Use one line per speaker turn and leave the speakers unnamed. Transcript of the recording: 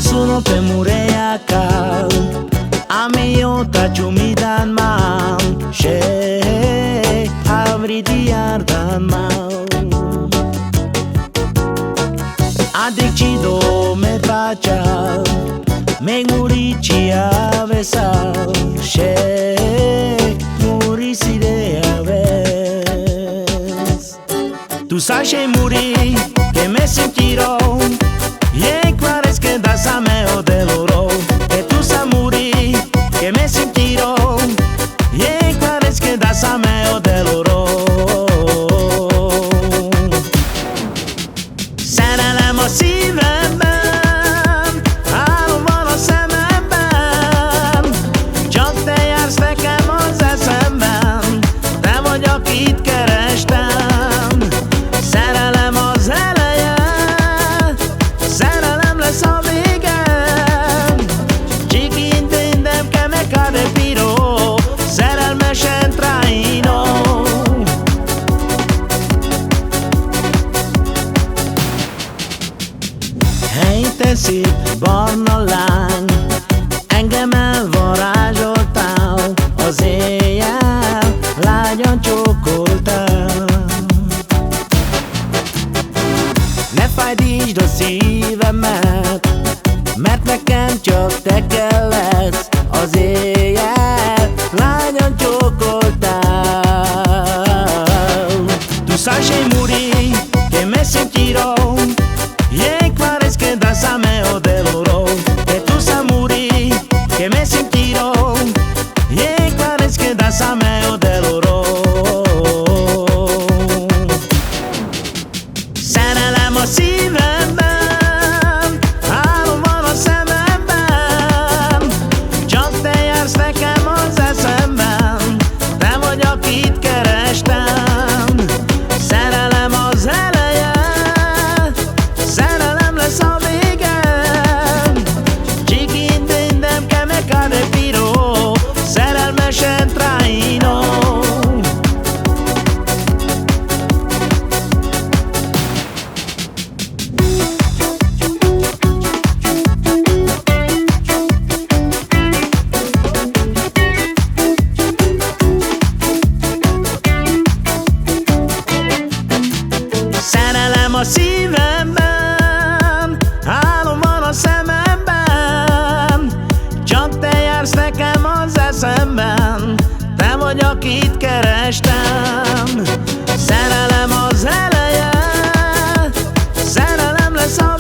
sono per mureacal amiota chumidan mal she avriti ardan mal adicido me pachal me murici avesal she murisi de aves tu sai muri que me sentirò e clares que das a meo de loro que tu sa muri que me sentirò e clares que das a meo de loro szerelem a szívemben álom van a szememben csak te jársz nekem az eszemben te vagy akit kerestem szerelem az eleje szerelem lesz a végem chiquitindem que me cade piro szerelmesen traino hey te szép barna lány engem elvarázsoltál az éjjel lágyan csókoltál ne fájdítsd a szívemet mert nekem csak te kellesz az éjjel lágyan csókoltál tu sai muri que me sentirò e clares que das a meo de loro que tu sa muri que me sentirò e clares que das a meo de loro szerelem a szívemben álom van a szememben csak te jársz nekem az eszemben te vagy akit kerestem szerelem az eleje szerelem lesz a végem chiquitindem que me cade piro szerelmesen traino szerelem a szívemben álom van a szememben csak te jársz nekem az eszemben te vagy akit kerestem szerelem az eleje szerelem lesz a